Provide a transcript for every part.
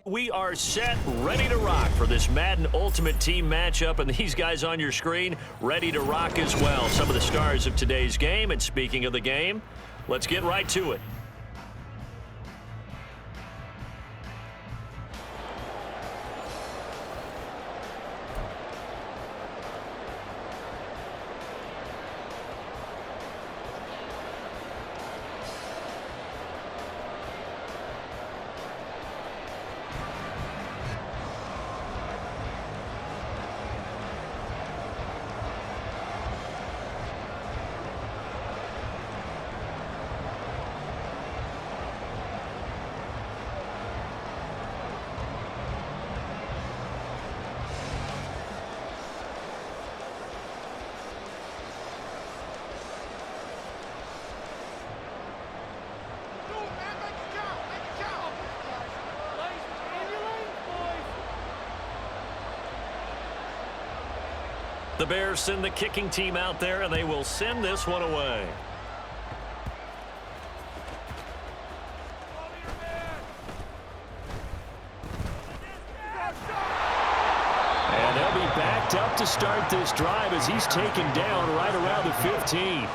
We are set, ready to rock for this Madden Ultimate Team matchup, and these guys on your screen ready to rock as well. Some of the stars of today's game, and speaking of the game, let's get right to it. The Bears send the kicking team out there, and they will send this one away. And they'll be backed up to start this drive as he's taken down right around the 15.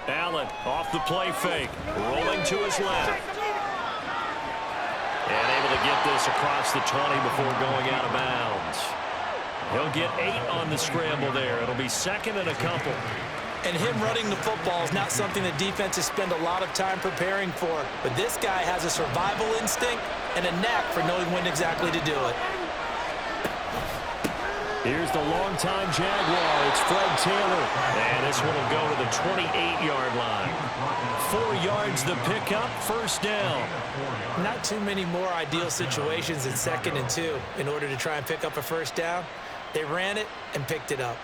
Allen off the play fake, rolling to his left. And able to get this across the 20 before going out of bounds. He'll get 8 on the scramble there. It'll be second and a couple. And him running the football is not something that defenses spend a lot of time preparing for. But this guy has a survival instinct and a knack for knowing when exactly to do it. Here's the longtime Jaguar. It's Fred Taylor. And this one will go to the 28-yard line. 4 yards the pickup, first down. Not too many more ideal situations than 2nd and 2 in order to try and pick up a first down. They ran it and picked it up.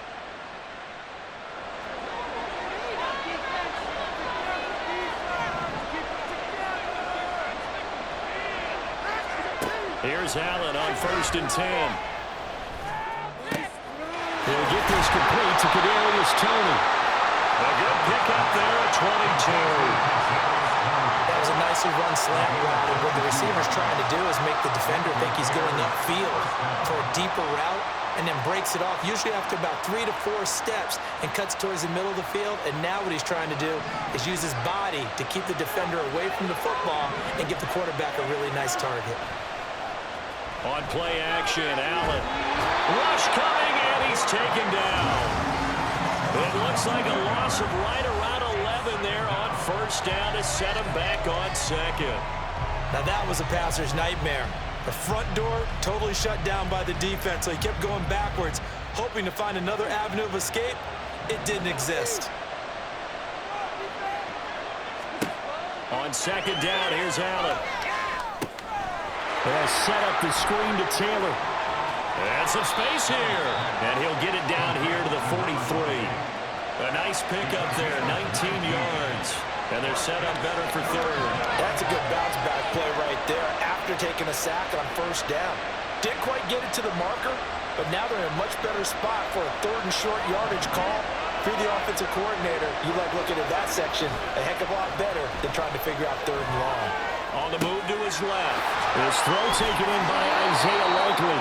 Here's Allen on 1st and 10. He'll get this complete to Kadarius Toney. A good pickup there at 22. That was a nicely run slant route, and what the receiver's trying to do is make the defender think he's going upfield for a deeper route, and then breaks it off, usually after about 3 to 4 steps, and cuts towards the middle of the field. And now what he's trying to do is use his body to keep the defender away from the football and get the quarterback a really nice target. On play action, Allen. Rush coming, and he's taken down. It looks like a loss of right around 11 there on 1st down to set him back on 2nd. Now that was a passer's nightmare. The front door totally shut down by the defense, so he kept going backwards, hoping to find another avenue of escape. It didn't exist. On 2nd down, here's Allen. They'll set up the screen to Taylor. And some space here. And he'll get it down here to the 43. A nice pickup there, 19 yards. And they're set up better for 3rd. That's a good bounce-back play right there after taking a sack on 1st down. Didn't quite get it to the marker, but now they're in a much better spot for a 3rd and short yardage call. If you're the offensive coordinator, you like looking at that section a heck of a lot better than trying to figure out 3rd and long. On the move to his left. This throw taken in by Isaiah Likely.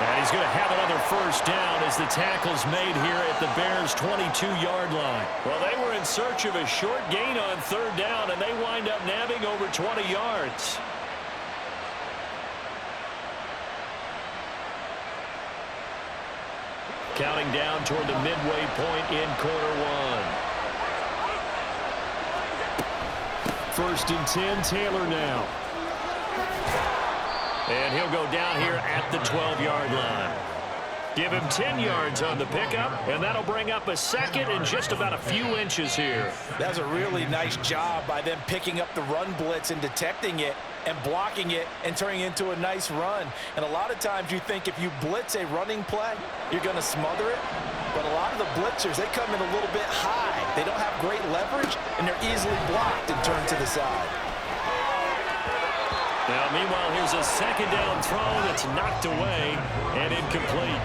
And he's going to have another 1st down as the tackle's made here at the Bears' 22-yard line. Well, they were in search of a short gain on 3rd down, and they wind up nabbing over 20 yards. Counting down toward the midway point in quarter 1. 1st and 10, Taylor now. And he'll go down here at the 12-yard line. Give him 10 yards on the pickup, and that'll bring up a 2nd and just about a few inches here. That's a really nice job by them picking up the run blitz and detecting it and blocking it and turning it into a nice run. And a lot of times you think if you blitz a running play, you're going to smother it. But a lot of the blitzers, they come in a little bit high. They don't have great leverage, and they're easily blocked and turned to the side. Now, meanwhile, here's a 2nd down throw that's knocked away and incomplete.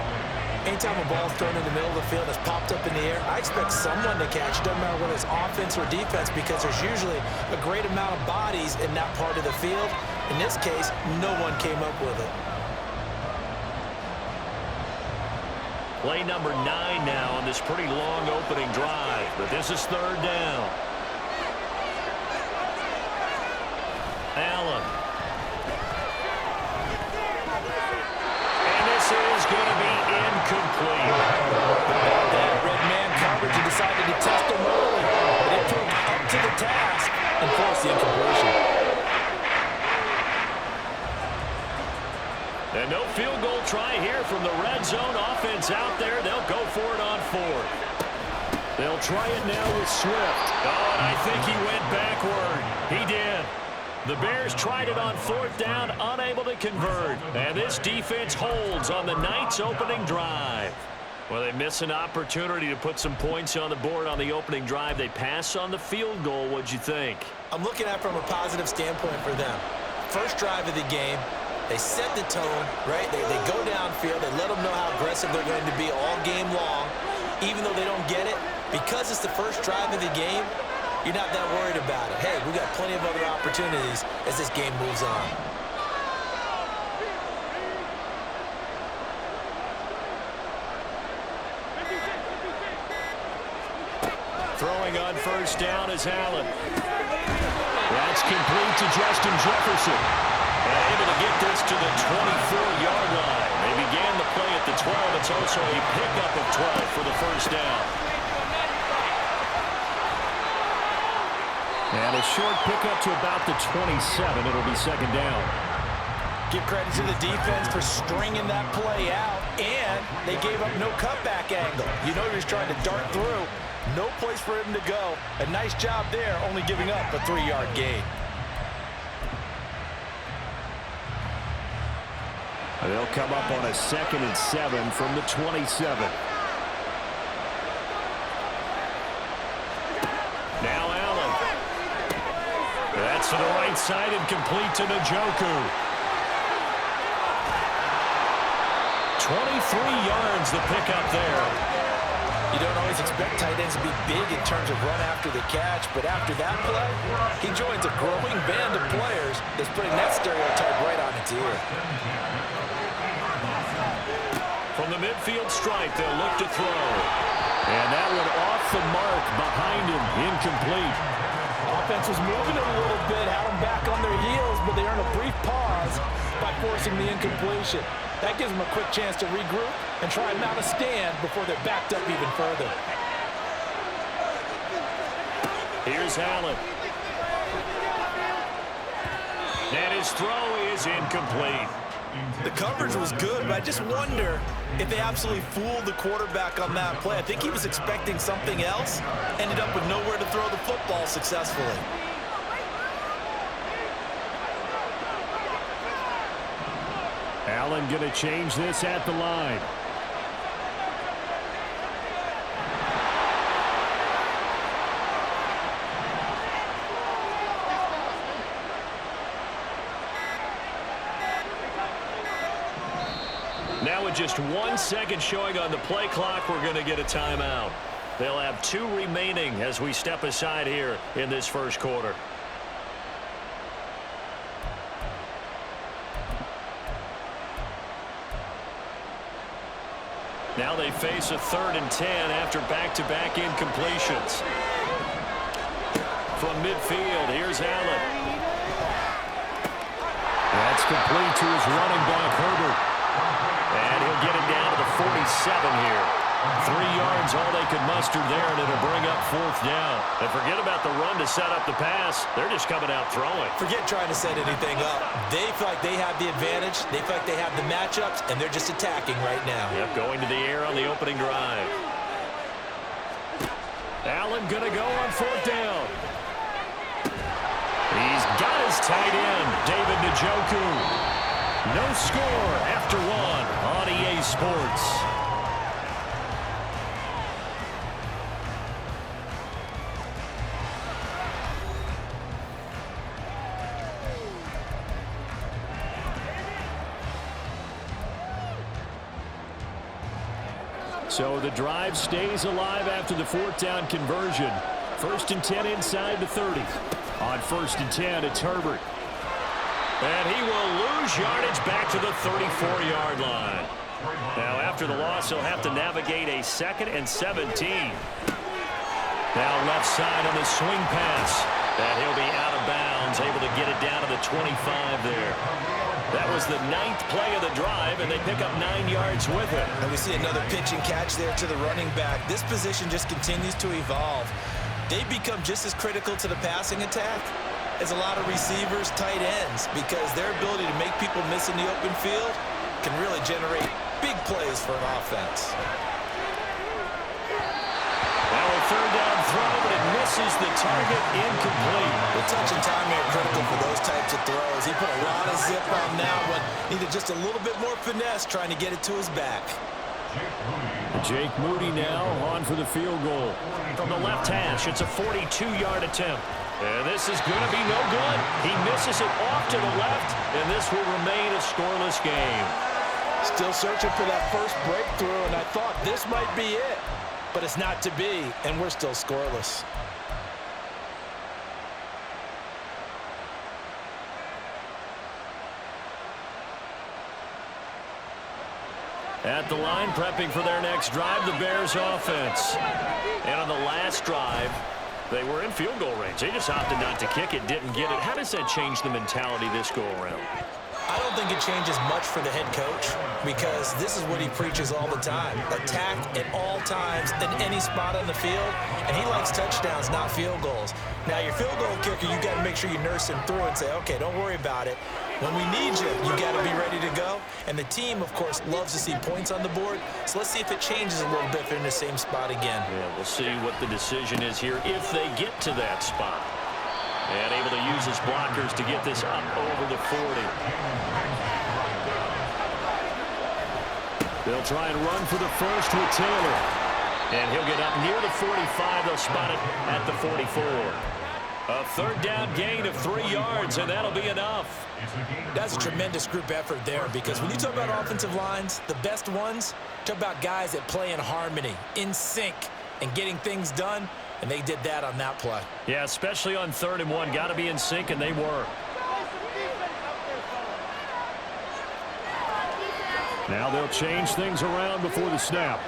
Anytime a ball's thrown in the middle of the field, it's popped up in the air, I expect someone to catch it, doesn't matter whether it's offense or defense, because there's usually a great amount of bodies in that part of the field. In this case, no one came up with it. Play number 9 now on this pretty long opening drive, but this is 3rd down. Allen. And this is going to be incomplete. That red man coverage, he decided to test him early, but it proved up to the task and forced the incompletion. And no field goal try here from the red zone offense out there. They'll go for it on 4th. They'll try it now with Swift. Oh, and I think he went backward. He did. The Bears tried it on 4th down, unable to convert. And this defense holds on the Knights' opening drive. Well, they miss an opportunity to put some points on the board on the opening drive. They pass on the field goal. What'd you think? I'm looking at it from a positive standpoint for them. First drive of the game, they set the tone, right? They go downfield. They let them know how aggressive they're going to be all game long. Even though they don't get it, because it's the first drive of the game, you're not that worried about it. Hey, we got plenty of other opportunities as this game moves on. Throwing on 1st down is Allen. That's complete to Justin Jefferson. And able to get this to the 24-yard line. They began the play at the 12. It's also a pickup of 12 for the 1st down. And a short pickup to about the 27. It'll be 2nd down. Give credit to the defense for stringing that play out, and they gave up no cutback angle. You know he was trying to dart through. No place for him to go. A nice job there, only giving up a 3-yard gain. They'll come up on a 2nd and 7 from the 27. Now Allen. That's to the right side and complete to Njoku. 23 yards to pick up there. You don't always expect tight ends to be big in terms of run after the catch, but after that play, he joins a growing band of players that's putting that stereotype right on its ear. From the midfield stripe, they'll look to throw. And that one off the mark behind him, incomplete. Offense was moving it a little bit, had them back on their heels, but they earned a brief pause by forcing the incompletion. That gives them a quick chance to regroup and try and mount a stand before they're backed up even further. Here's Allen. And his throw is incomplete. The coverage was good, but I just wonder if they absolutely fooled the quarterback on that play. I think he was expecting something else, ended up with nowhere to throw the football successfully. Allen going to change this at the line. Now with just 1 second showing on the play clock, we're going to get a timeout. They'll have 2 remaining as we step aside here in this first quarter. Now they face a 3rd and 10 after back-to-back incompletions. From midfield, here's Allen. That's complete to his running back, Herbert. And he'll get it down to the 47 here. 3 yards, all they could muster there, and it'll bring up 4th down. And forget about the run to set up the pass. They're just coming out throwing. Forget trying to set anything up. They feel like they have the advantage. They feel like they have the matchups, and they're just attacking right now. Yep, going to the air on the opening drive. Allen going to go on 4th down. He's got his tight end, David Njoku. No score after 1 on EA Sports. So the drive stays alive after the 4th down conversion. 1st and 10 inside the 30. On 1st and 10, it's Herbert. And he will lose yardage back to the 34-yard line. Now after the loss, he'll have to navigate a 2nd and 17. Now left side on the swing pass. And he'll be out of bounds, able to get it down to the 25 there. That was the 9th play of the drive, and they pick up 9 yards with it. And we see another pitch and catch there to the running back. This position just continues to evolve. They become just as critical to the passing attack as a lot of receivers, tight ends, because their ability to make people miss in the open field can really generate big plays for an offense. Now a 3rd down throw, but it misses the target, incomplete. The touch and timing are critical for those types of throws. He put a lot of zip on that one. Needed just a little bit more finesse trying to get it to his back. Jake Moody now on for the field goal. From the left hash, it's a 42-yard attempt. And this is going to be no good. He misses it off to the left, and this will remain a scoreless game. Still searching for that first breakthrough, and I thought this might be it. But it's not to be, and we're still scoreless. At the line, prepping for their next drive, the Bears offense. And on the last drive, they were in field goal range. They just opted not to kick it, didn't get it. How does that change the mentality this go-around? I don't think it changes much for the head coach because this is what he preaches all the time. Attack at all times in any spot on the field, and he likes touchdowns, not field goals. Now, your field goal kicker, you got to make sure you nurse him through and say, okay, don't worry about it. When we need you, you got to be ready to go. And the team, of course, loves to see points on the board. So let's see if it changes a little bit if they're in the same spot again. Yeah, we'll see what the decision is here if they get to that spot. And able to use his blockers to get this up over the 40. They'll try and run for the first with Taylor. And he'll get up near the 45. They'll spot it at the 44. A third down gain of 3 yards, and that'll be enough. That's a tremendous group effort there, because when you talk about offensive lines, the best ones, talk about guys that play in harmony, in sync, and getting things done, and they did that on that play. Yeah, especially on 3rd and 1. Got to be in sync, and they were. Now they'll change things around before the snap.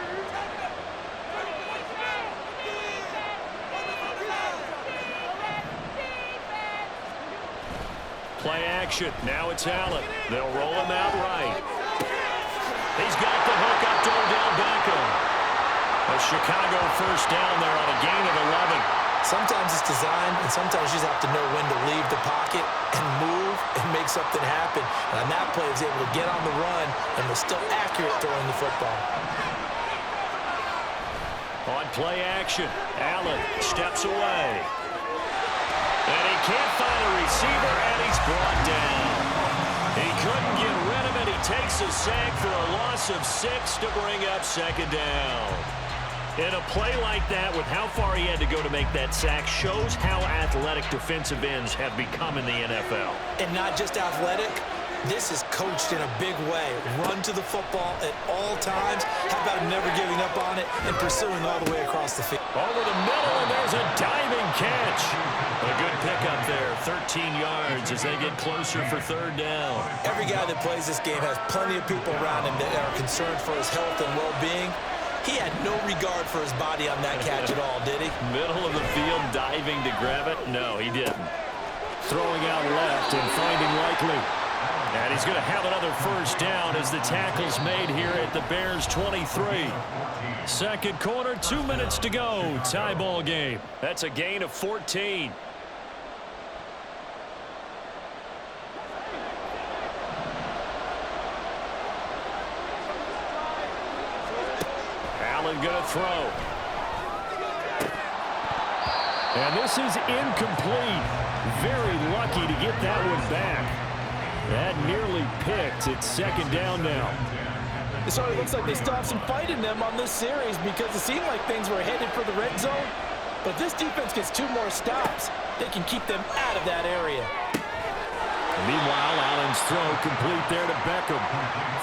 Play action. Now it's Allen. They'll roll him out right. He's got the hook up to Odell Beckham. A Chicago first down there on a gain of 11. Sometimes it's designed, and sometimes you just have to know when to leave the pocket and move and make something happen. And on that play, he was able to get on the run and was still accurate throwing the football. On play action, Allen steps away. And he can't find a receiver, and he's brought down. He couldn't get rid of it. He takes a sack for a loss of 6 to bring up 2nd down. In a play like that, with how far he had to go to make that sack, shows how athletic defensive ends have become in the NFL. And not just athletic, this is coached in a big way. Run to the football at all times. How about him never giving up on it and pursuing all the way across the field? Over the middle, and there's a diving catch. A good pickup there, 13 yards as they get closer for 3rd down. Every guy that plays this game has plenty of people around him that are concerned for his health and well-being. He had no regard for his body on that catch at all, did he? Middle of the field, diving to grab it? No, he didn't. Throwing out left and finding Likely. And he's going to have another first down as the tackle's made here at the Bears' 23. 2nd quarter, 2 minutes to go. Tie ball game. That's a gain of 14. Allen going to throw. And this is incomplete. Very lucky to get that one back. That nearly picked. It's 2nd down now. It sort of looks like they still have some fight in them on this series, because it seemed like things were headed for the red zone. But if this defense gets 2 more stops, they can keep them out of that area. Meanwhile, Allen's throw complete there to Beckham.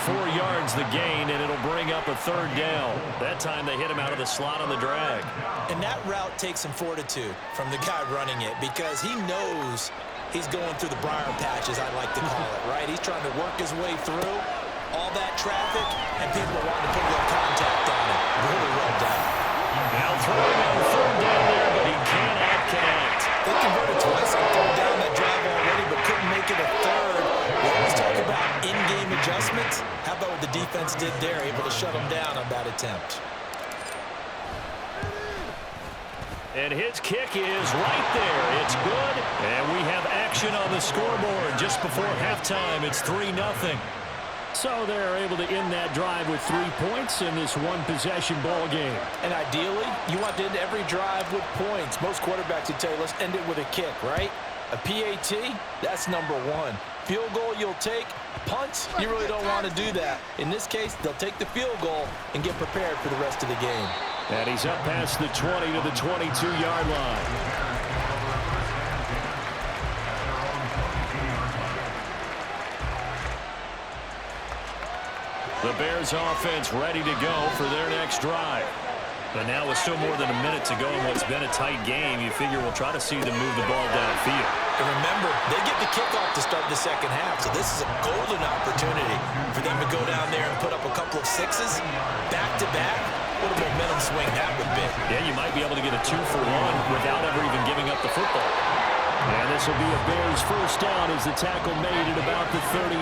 4 yards the gain, and it'll bring up a 3rd down. That time they hit him out of the slot on the drag. And that route takes some fortitude from the guy running it, because he knows he's going through the briar patch, as I like to call it, right? He's trying to work his way through all that traffic, and people are wanting to put a little contact on it. Really well done. Now throwing on 3rd down there, but he cannot connect. They converted twice on 3rd down that drive already, but couldn't make it a 3rd. We always talk about in-game adjustments. How about what the defense did there, able to shut them down on that attempt? And his kick is right there. It's good. And we have action on the scoreboard just before halftime. It's 3-0. So they're able to end that drive with 3 points in this one-possession ball game. And ideally, you want to end every drive with points. Most quarterbacks would tell you, let's end it with a kick, right? A PAT, that's number 1. Field goal you'll take. Punts, you really don't want to do that. In this case, they'll take the field goal and get prepared for the rest of the game. And he's up past the 20 to the 22-yard line. The Bears offense ready to go for their next drive. But now with still more than a minute to go in what's been a tight game, you figure we'll try to see them move the ball downfield. And remember, they get the kickoff to start the second half, so this is a golden opportunity for them to go down there and put up a couple of 6s back-to-back. What a momentum swing that would be. Yeah, you might be able to get a 2-for-1 without ever even giving up the football. And this will be a Bears first down as the tackle made at about the 38.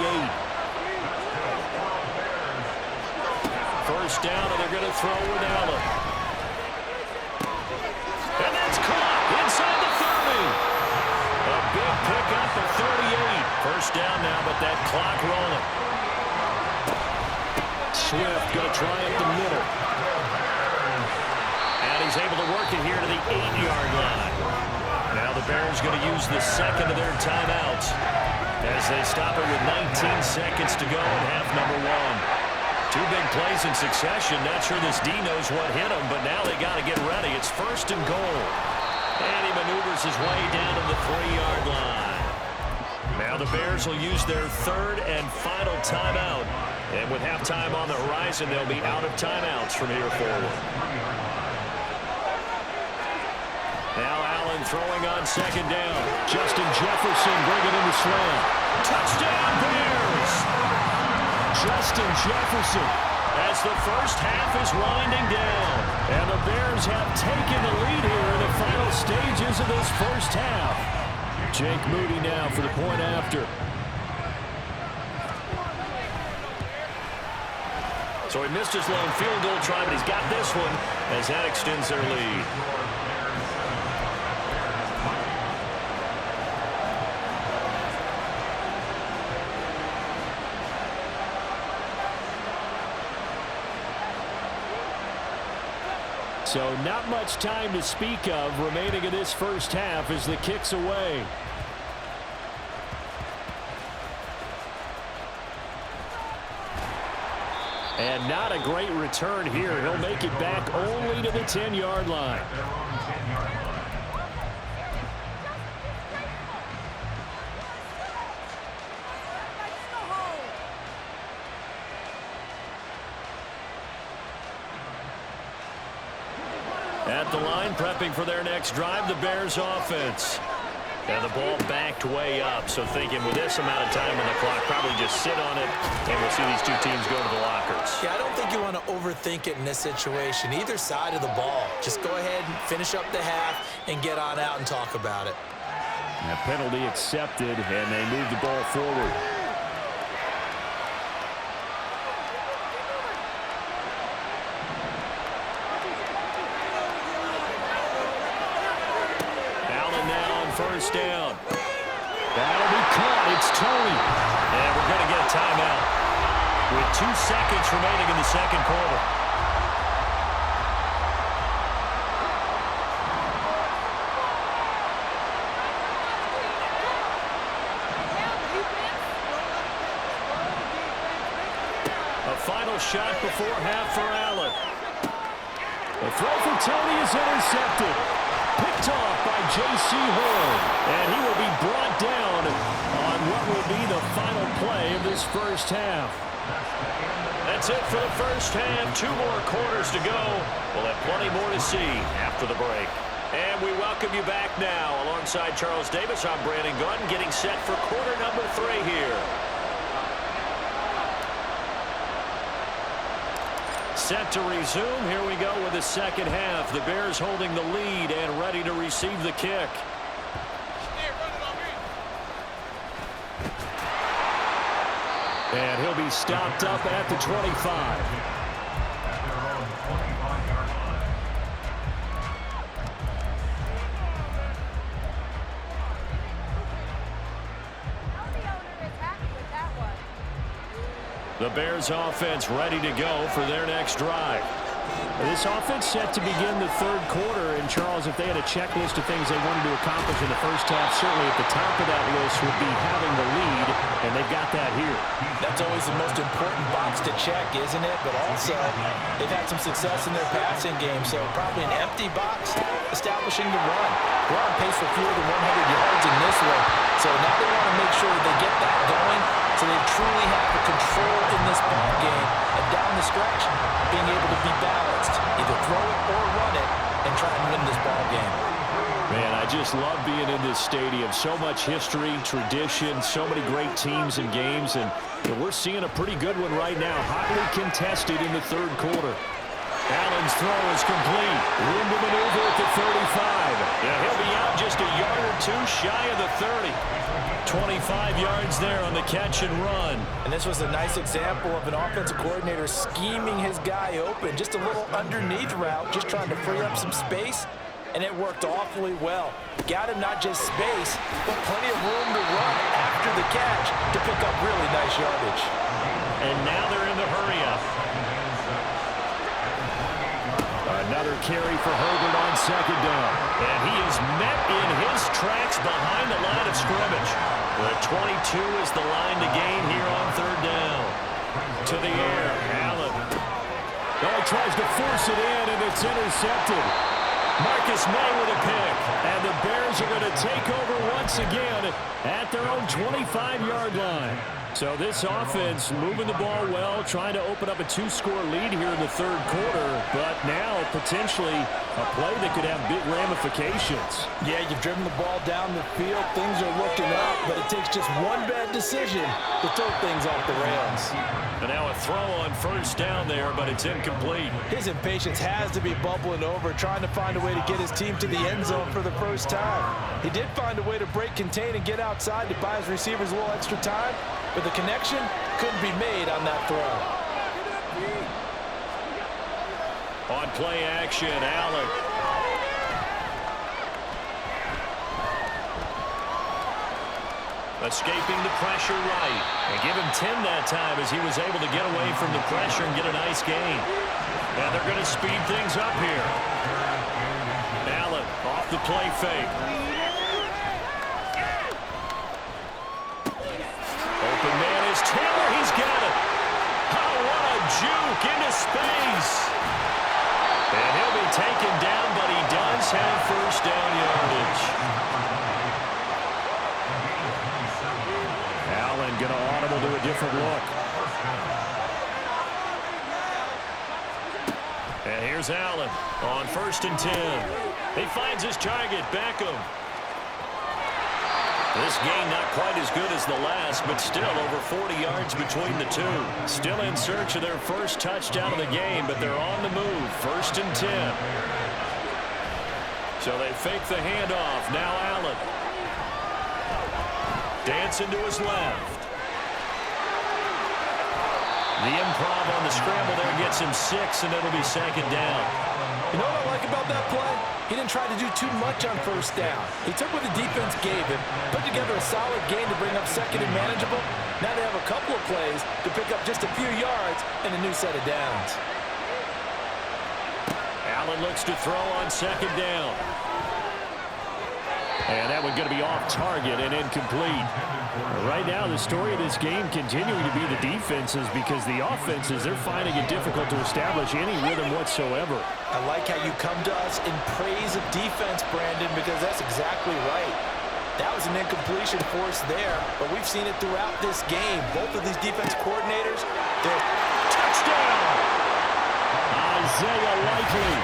First down, and they're going to throw with Allen. And that's caught inside the 30. A big pickup at 38. First down now, but that clock rolling. Swift going to try up the middle. And he's able to work it here to the 8-yard line. Now the Bears going to use the second of their timeouts as they stop it with 19 seconds to go in half number 1. 2 big plays in succession. Not sure this D knows what hit him, but now they got to get ready. It's 1st and goal. And he maneuvers his way down to the 3-yard line. Now the Bears will use their third and final timeout. And with halftime on the horizon, they'll be out of timeouts from here forward. Now Allen throwing on second down. Justin Jefferson bringing in the slam. Touchdown Bears! Justin Jefferson. As the first half is winding down. And the Bears have taken the lead here in the final stages of this first half. Jake Moody now for the point after. So he missed his lone field goal try, but he's got this one as that extends their lead. So not much time to speak of remaining in this first half as the kick's away. And not a great return here. He'll make it back only to the 10-yard line. At the line, prepping for their next drive, the Bears offense. And the ball backed way up, so thinking with this amount of time on the clock, probably just sit on it, and we'll see these two teams go to the lockers. Yeah, I don't think you want to overthink it in this situation. Either side of the ball. Just go ahead and finish up the half and get on out and talk about it. And a penalty accepted, and they move the ball forward. First down. That'll be caught. It's Tony. And we're going to get a timeout with 2 seconds remaining in the second quarter. A final shot before half for Allen. The throw for Tony is intercepted. Picked off by J.C. Horn. And he will be brought down on what will be the final play of this first half. That's it for the first half. 2 more quarters to go. We'll have plenty more to see after the break. And we welcome you back now. Alongside Charles Davis, I'm Brandon Gunn, getting set for quarter number 3 here. Set to resume. Here we go with the second half. The Bears holding the lead and ready to receive the kick. And he'll be stopped up at the 25. The Bears offense ready to go for their next drive. This offense set to begin the third quarter. And, Charles, if they had a checklist of things they wanted to accomplish in the first half, certainly at the top of that list would be having the lead, and they've got that here. That's always the most important box to check, isn't it? But also, they've had some success in their passing game, so probably an empty box establishing the run. We're on pace for fewer than 100 yards in this one, so now they want to make sure that they get that going so they truly have the control in this ball game, and down the stretch, being able to be balanced, either throw it or run it, and try and win this ball game. Man, I just love being in this stadium. So much history, tradition, so many great teams and games, and we're seeing a pretty good one right now, hotly contested in the third quarter. Allen's throw is complete. Room to maneuver at the 35. Yeah, he'll be out just a yard or 2 shy of the 30. 25 yards there on the catch and run. And this was a nice example of an offensive coordinator scheming his guy open. Just a little underneath route, just trying to free up some space, and it worked awfully well. Got him not just space, but plenty of room to run after the catch to pick up really nice yardage. And now they're in the hurry-up. Another carry for Herbert on second down. And he is met in his tracks behind the line of scrimmage. The 22 is the line to gain here on third down. To the air, Allen. Oh, he tries to force it in, and it's intercepted. Marcus May with a pick. And the Bears are going to take over once again at their own 25-yard line. So this offense moving the ball well, trying to open up a 2-score lead here in the third quarter, but now potentially a play that could have big ramifications. Yeah, you've driven the ball down the field. Things are looking up, but it takes just one bad decision to throw things off the rails. And now a throw on first down there, but it's incomplete. His impatience has to be bubbling over, trying to find a way to get his team to the end zone for the first time. He did find a way to break, contain, and get outside to buy his receivers a little extra time, but the connection couldn't be made on that throw. On play action, Allen. Escaping the pressure right. And give him 10 that time as he was able to get away from the pressure and get a nice gain. And they're going to speed things up here. Allen off the play fake. Open man is Taylor. He's got it. Oh, what a juke into space. And he'll be taken down, but he does have first down yardage. Allen going to audible to a different look. And here's Allen on 1st and 10. He finds his target, Beckham. This game not quite as good as the last, but still over 40 yards between the two. Still in search of their first touchdown of the game, but they're on the move. 1st and 10. So they fake the handoff. Now Allen. Dancing to his left. The improv on the scramble there gets him 6, and it'll be 2nd down. You know what I like about that play? He didn't try to do too much on first down. He took what the defense gave him, put together a solid game to bring up 2nd and manageable. Now they have a couple of plays to pick up just a few yards and a new set of downs. Allen looks to throw on 2nd down. And that one's going to be off target and incomplete. Right now, the story of this game continuing to be the defenses, because the offenses, they're finding it difficult to establish any rhythm whatsoever. I like how you come to us in praise of defense, Brandon, because that's exactly right. That was an incompletion for us there, but we've seen it throughout this game. Both of these defense coordinators, they're touchdown! Isaiah Likely.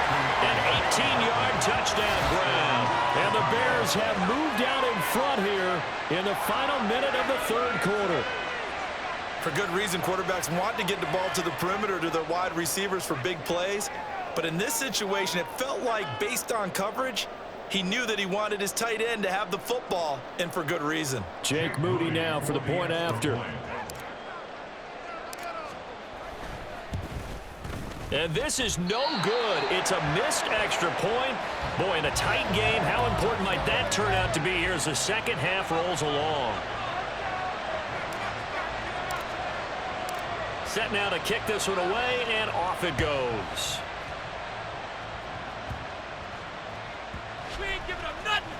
An 18-yard touchdown grab. And the Bears have moved out in front here in the final minute of the third quarter. For good reason, quarterbacks want to get the ball to the perimeter to their wide receivers for big plays. But in this situation, it felt like, based on coverage, he knew that he wanted his tight end to have the football, and for good reason. Jake Moody now for the point after. And this is no good. It's a missed extra point. Boy, in a tight game, how important might that turn out to be here as the second half rolls along? Set now to kick this one away, and off it goes. We ain't giving up nothing.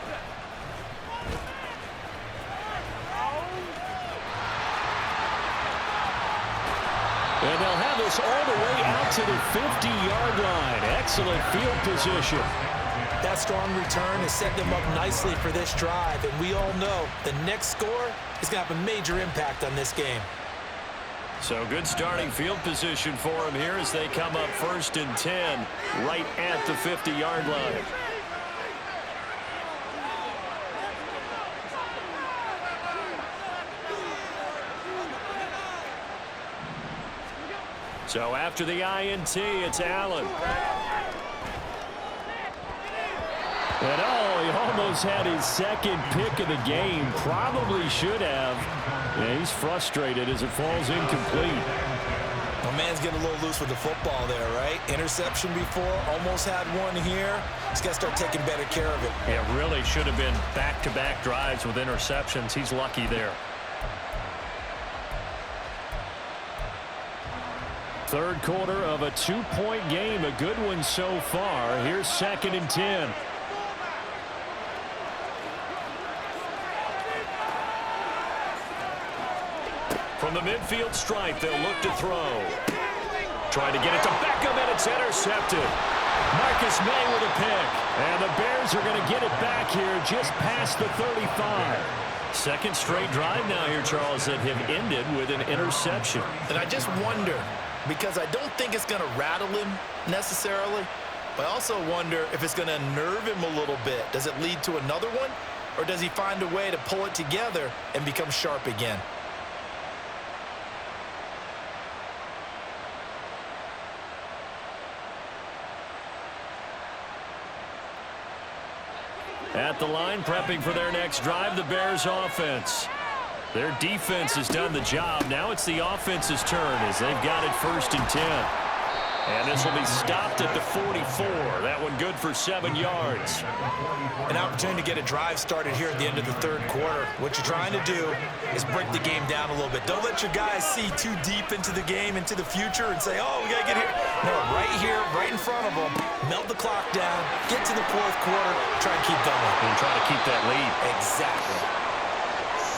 And they'll have this all the way out to the 50-yard line. Excellent field position. That strong return has set them up nicely for this drive, and we all know the next score is going to have a major impact on this game. So good starting field position for them here as they come up 1st and 10 right at the 50-yard line. So after the INT, it's Allen. And he almost had his second pick of the game. Probably should have. Yeah, he's frustrated as it falls incomplete. Well, man's getting a little loose with the football there, right? Interception before, almost had one here. He's got to start taking better care of it. Yeah, really should have been back-to-back drives with interceptions. He's lucky there. Third quarter of a 2-point game. A good one so far. Here's 2nd and 10. From the midfield stripe, they'll look to throw. Trying to get it to Beckham, and it's intercepted. Marcus May with a pick. And the Bears are going to get it back here just past the 35. Second straight drive now here, Charles, that have ended with an interception. And I just wonder, because I don't think it's going to rattle him necessarily, but I also wonder if it's going to nerve him a little bit. Does it lead to another one? Or does he find a way to pull it together and become sharp again? At the line, prepping for their next drive, the Bears offense. Their defense has done the job. Now it's the offense's turn as they've got it 1st and 10. And this will be stopped at the 44. That one good for 7 yards. An opportunity to get a drive started here at the end of the 3rd quarter. What you're trying to do is break the game down a little bit. Don't let your guys see too deep into the game, into the future, and say, oh, we got to get here. No, right here, right in front of them, melt the clock down, get to the 4th quarter, try and keep going. And try to keep that lead. Exactly.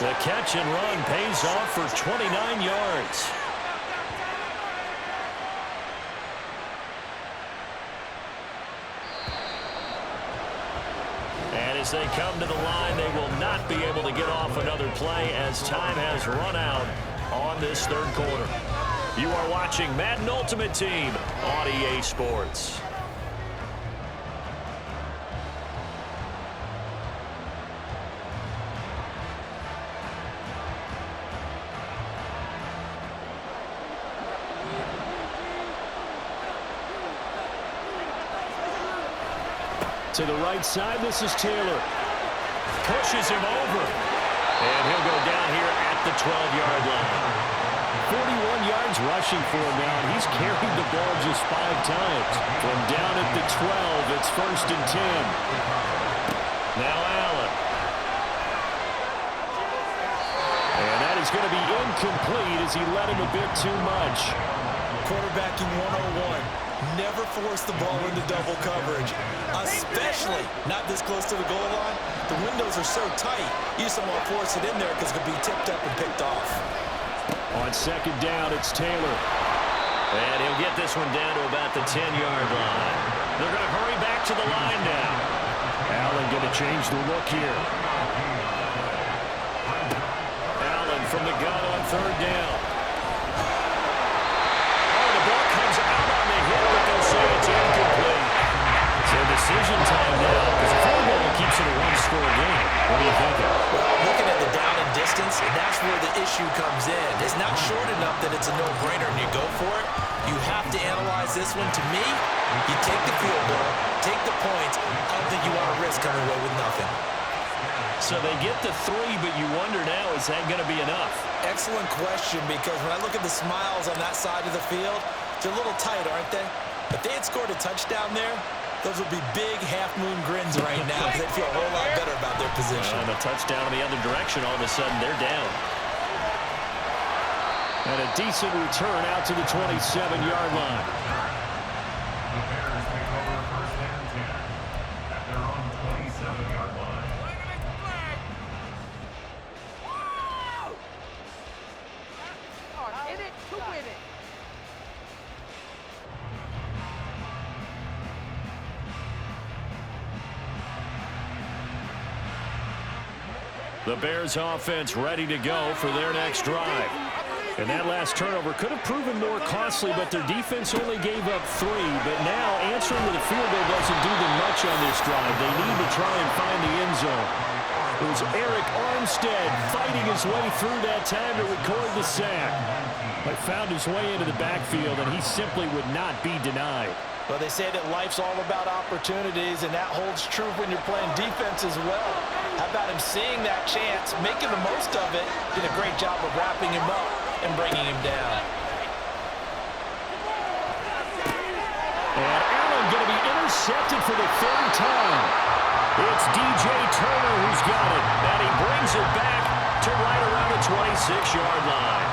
The catch and run pays off for 29 yards. As they come to the line, they will not be able to get off another play as time has run out on this 3rd quarter. You are watching Madden Ultimate Team on EA Sports. To the right side, this is Taylor. Pushes him over. And he'll go down here at the 12-yard line. 41 yards rushing for him now, and he's carried the ball just 5 times. From down at the 12, it's 1st and 10. Now Allen. And that is going to be incomplete as he led him a bit too much. Quarterbacking 101. Never force the ball into double coverage, especially not this close to the goal line. The windows are so tight, you just don't want to force it in there because it could be tipped up and picked off. On 2nd down, it's Taylor. And he'll get this one down to about the 10-yard line. They're going to hurry back to the line now. Allen going to change the look here. Allen from the gun on 3rd down. Oh, the ball comes out on the hit, but they'll say it's incomplete. So decision time now, because the field goal keeps it a 1-score game. What do you think? Well, looking at the down and distance, and that's where the issue comes in. It's not short enough that it's a no-brainer and you go for it. You have to analyze this one. To me, you take the field goal, take the points. I don't think you want to risk coming away with nothing. So they get the 3, but you wonder now, is that going to be enough? Excellent question, because when I look at the smiles on that side of the field, they're a little tight, aren't they? If they had scored a touchdown there, those would be big half-moon grins right now because they'd feel a whole lot better about their position. And a touchdown in the other direction, all of a sudden they're down. And a decent return out to the 27-yard line. The Bears offense ready to go for their next drive. And that last turnover could have proven more costly, but their defense only gave up 3. But now answering with a field goal doesn't do them much on this drive. They need to try and find the end zone. It was Eric Armstead fighting his way through that time to record the sack. But found his way into the backfield, and he simply would not be denied. Well, they say that life's all about opportunities, and that holds true when you're playing defense as well. How about him seeing that chance, making the most of it, did a great job of wrapping him up and bringing him down. And Allen going to be intercepted for the 3rd time. It's DJ Turner who's got it, and he brings it back to right around the 26-yard line.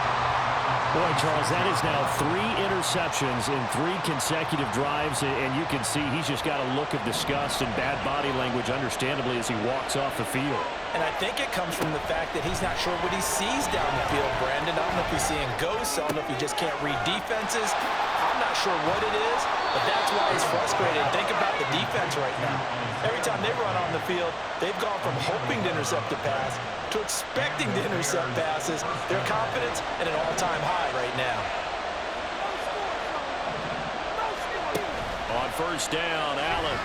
Boy, Charles, that is now 3 interceptions in 3 consecutive drives, and you can see he's just got a look of disgust and bad body language, understandably, as he walks off the field. And I think it comes from the fact that he's not sure what he sees down the field, Brandon. I don't know if he's seeing ghosts. I don't know if he just can't read defenses. I'm not not sure what it is, but that's why he's frustrated. Think about the defense right now. Every time they run on the field, they've gone from hoping to intercept a pass to expecting to intercept passes. Their confidence at an all-time high right now. On first down, Allen.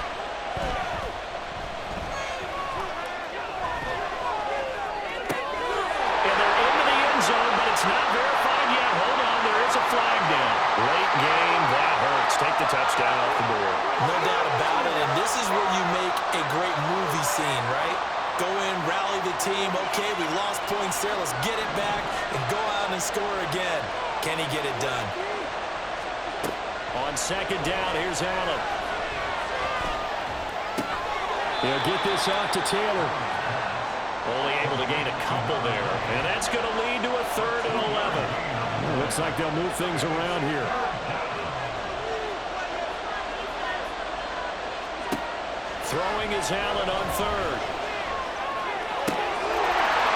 And they're into the end zone, but it's not verified yet. Hold on, there is a flag down. Late game, that hurts. Take the touchdown off the board. No doubt about it, and this is where you make a great movie scene, right? Go in, rally the team. Okay, we lost points there. Let's get it back and go out and score again. Can he get it done? On second down, here's Allen. He'll get this out to Taylor. Only able to gain a couple there, and that's going to lead to a 3rd and 11. Looks like they'll move things around here. Throwing is Allen on 3rd.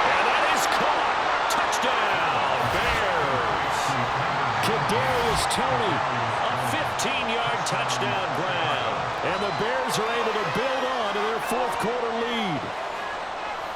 And that is caught. Touchdown, Bears. Kadarius Toney. A 15-yard touchdown grab. And the Bears are able to build on to their 4th quarter lead.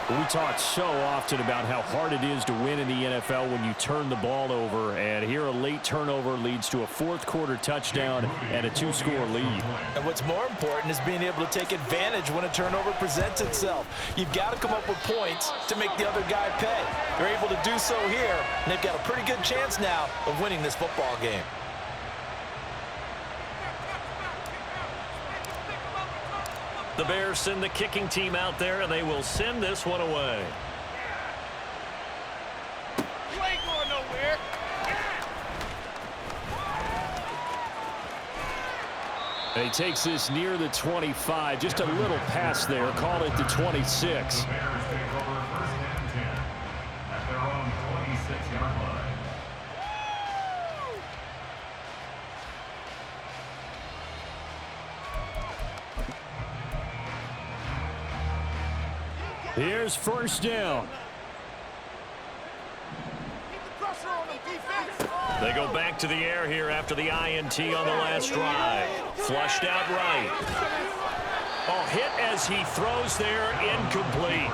We talk so often about how hard it is to win in the NFL when you turn the ball over, and here a late turnover leads to a 4th quarter touchdown and a 2-score lead. And what's more important is being able to take advantage when a turnover presents itself. You've got to come up with points to make the other guy pay. They're able to do so here, and they've got a pretty good chance now of winning this football game. The Bears send the kicking team out there, and they will send this one away. You ain't going nowhere. And he takes this near the 25. Just a little pass there. Call it the 26. Here's first down. They go back to the air here after the INT on the last drive. Flushed out right. Oh, hit as he throws there, incomplete.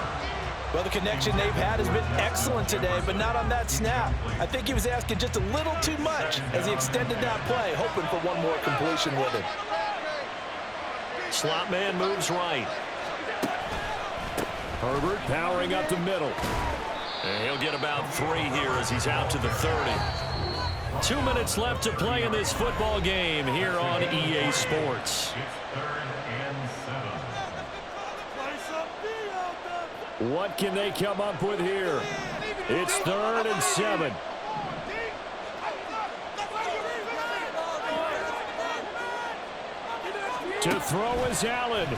Well, the connection they've had has been excellent today, but not on that snap. I think he was asking just a little too much as he extended that play, hoping for one more completion with it. Slot man moves right. Herbert powering up the middle. And he'll get about 3 here as he's out to the 30. 2 minutes left to play in this football game here on EA Sports. What can they come up with here? It's 3rd and 7. To throw is Allen.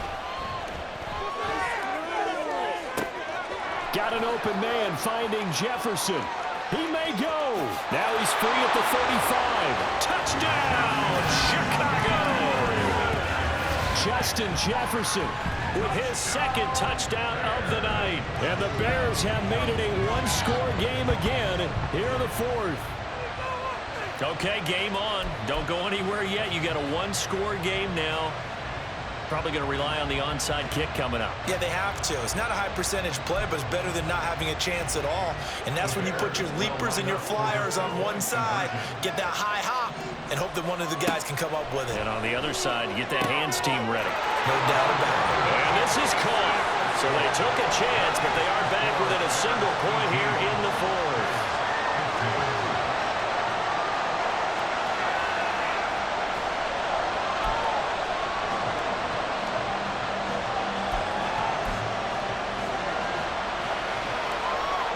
Got an open man finding Jefferson. He may go. Now he's free at the 35. Touchdown, Chicago! Justin Jefferson With his 2nd touchdown of the night. And the Bears have made it a 1-score game again here in the 4th. Okay, game on. Don't go anywhere yet. You got a 1-score game now. Probably going to rely on the onside kick coming up. Yeah, they have to. It's not a high percentage play, but it's better than not having a chance at all. And that's when you put your leapers and your flyers on one side, get that high hop, and hope that one of the guys can come up with it. And on the other side, you get that hands team ready. No doubt about it. And this is caught. So they took a chance, but they are back within a single point here in the 4th.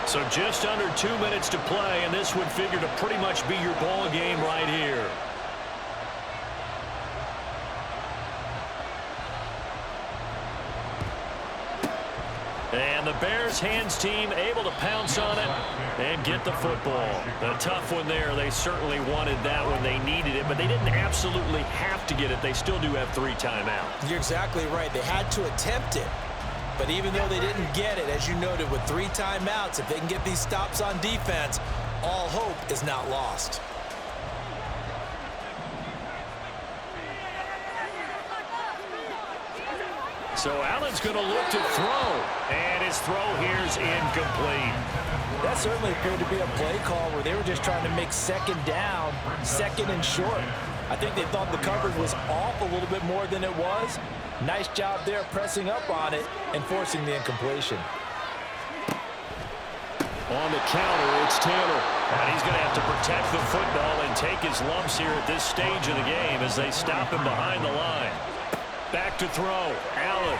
So just under 2 minutes to play, and this would figure to pretty much be your ball game right here. And the Bears hands team able to pounce on it and get the football. A tough one there. They certainly wanted that when they needed it, but they didn't absolutely have to get it. They still do have 3 timeouts. You're exactly right. They had to attempt it. But even though they didn't get it, as you noted, with 3 timeouts, if they can get these stops on defense, all hope is not lost. So Allen's going to look to throw. And his throw here's incomplete. That certainly appeared to be a play call where they were just trying to make second down, second and short. I think they thought the coverage was off a little bit more than it was. Nice job there pressing up on it and forcing the incompletion. On the counter, it's Taylor. And he's going to have to protect the football and take his lumps here at this stage of the game as they stop him behind the line. Back to throw. Allen.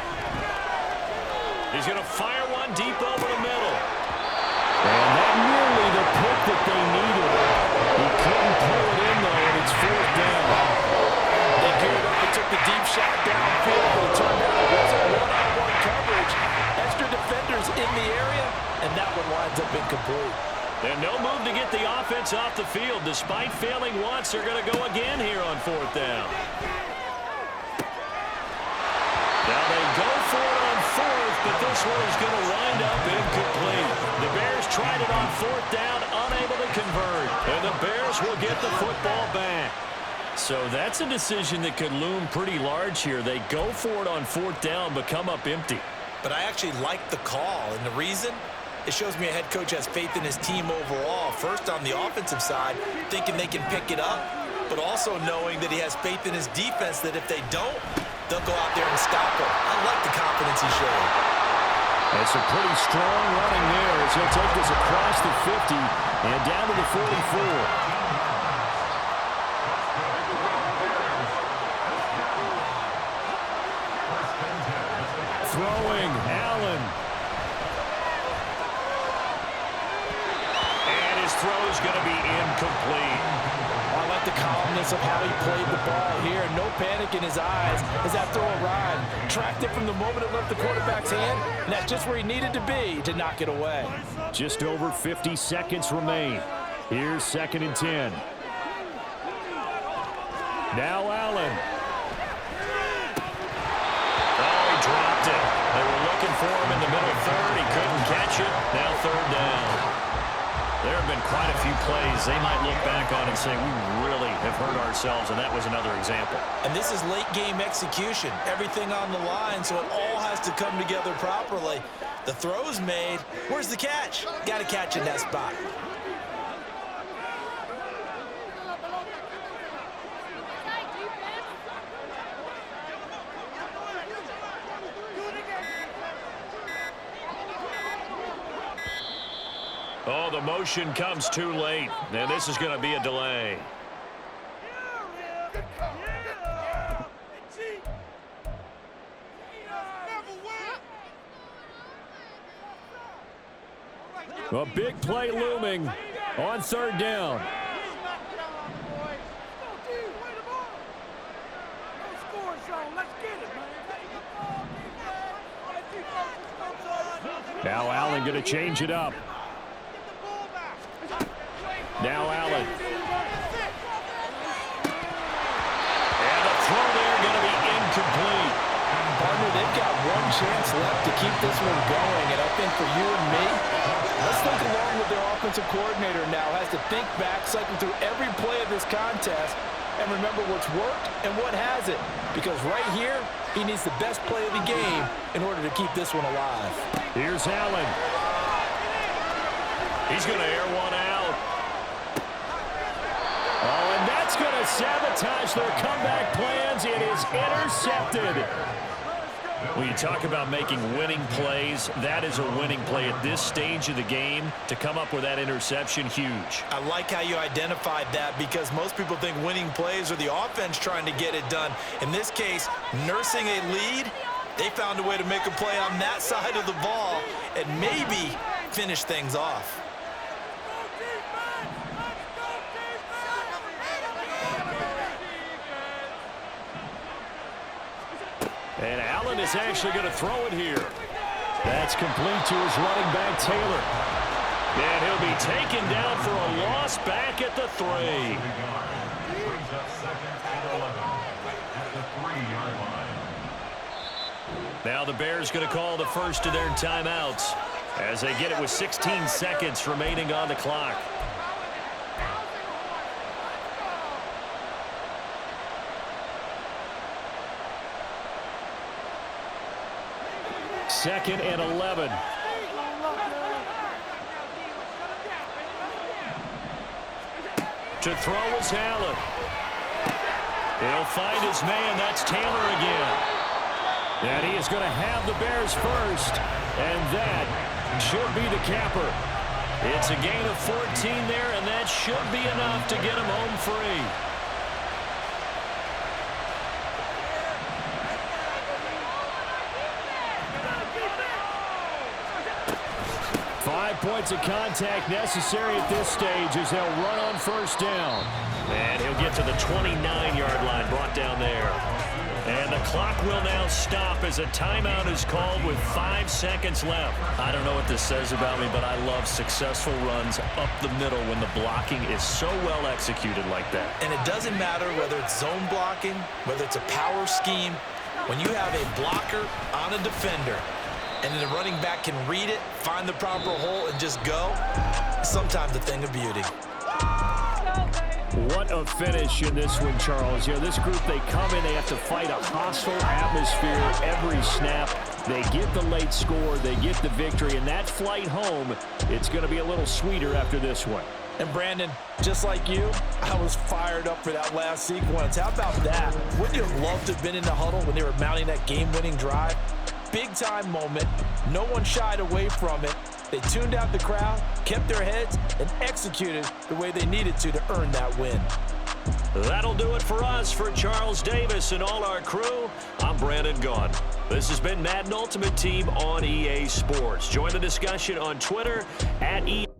He's going to fire one deep over the middle. And that nearly the pick that they needed. He couldn't pull it in, though, and it's fourth down. They geared up and took the deep shot downfield, but it turned out it wasn't one-on-one coverage. Extra defenders in the area, and that one winds up incomplete. And no move to get the offense off the field. Despite failing once, they're going to go again here on fourth down. Now they go for it on fourth, but this one is going to wind up incomplete. The Bears tried it on fourth down, unable to convert. And the Bears will get the football back. So that's a decision that could loom pretty large here. They go for it on fourth down, but come up empty. But I actually like the call, and the reason? It shows me a head coach has faith in his team overall. First, on the offensive side, thinking they can pick it up, but also knowing that he has faith in his defense that if they don't, they'll go out there and stop him. I like the confidence he's showing. It's a pretty strong running there as he'll take this across the 50 and down to the 44. Throwing, Allen. And his throw is going to be incomplete. I like the calmness of how he played the ball here. No panic in his eyes as that throw arrived. Tracked it from the moment it left the quarterback's hand, and that's just where he needed to be to knock it away. Just over 50 seconds remain. Here's 2nd and 10. Now Allen. Dropped it. They were looking for him in the middle third. He couldn't catch it. Now third down. There have been quite a few plays they might look back on and say, we really have hurt ourselves, and that was another example. And this is late game execution. Everything on the line, so it all has to come together properly. The throw's made. Where's the catch? Got to catch in that spot. Oh, the motion comes too late, and this is going to be a delay. A big play looming on third down. Now Allen going to change it up. Now Allen. And the throw there going to be incomplete. Partner, they've got one chance left to keep this one going, and I think for you and me, let's think along with their offensive coordinator now. Has to think back, cycle through every play of this contest, and remember what's worked and what hasn't. Because right here, he needs the best play of the game in order to keep this one alive. Here's Allen. He's going to air one out. Oh, and that's going to sabotage their comeback plans. It is intercepted. When you talk about making winning plays, that is a winning play at this stage of the game. To come up with that interception, huge. I like how you identified that because most people think winning plays are the offense trying to get it done. In this case, nursing a lead, they found a way to make a play on that side of the ball and maybe finish things off. And Allen is actually going to throw it here. That's complete to his running back, Taylor. And he'll be taken down for a loss back at the 3. Now the Bears going to call the first of their timeouts as they get it with 16 seconds remaining on the clock. 2nd and 11. To throw is Allen. He'll find his man. That's Taylor again. And he is going to have the Bears first. And that should be the capper. It's a gain of 14 there, and that should be enough to get him home free. Points of contact necessary at this stage as they'll run on first down. And he'll get to the 29-yard line, brought down there. And the clock will now stop as a timeout is called with 5 seconds left. I don't know what this says about me, but I love successful runs up the middle when the blocking is so well executed like that. And it doesn't matter whether it's zone blocking, whether it's a power scheme. When you have a blocker on a defender, and then the running back can read it, find the proper hole, and just go, sometimes a thing of beauty. What a finish in this one, Charles. You know, this group, they come in, they have to fight a hostile atmosphere every snap. They get the late score, they get the victory, and that flight home, it's going to be a little sweeter after this one. And Brandon, just like you, I was fired up for that last sequence. How about that? Wouldn't you have loved to have been in the huddle when they were mounting that game-winning drive? Big-time moment. No one shied away from it. They tuned out the crowd, kept their heads, and executed the way they needed to earn that win. That'll do it for us. For Charles Davis and all our crew, I'm Brandon Gaughan. This has been Madden Ultimate Team on EA Sports. Join the discussion on Twitter @EA.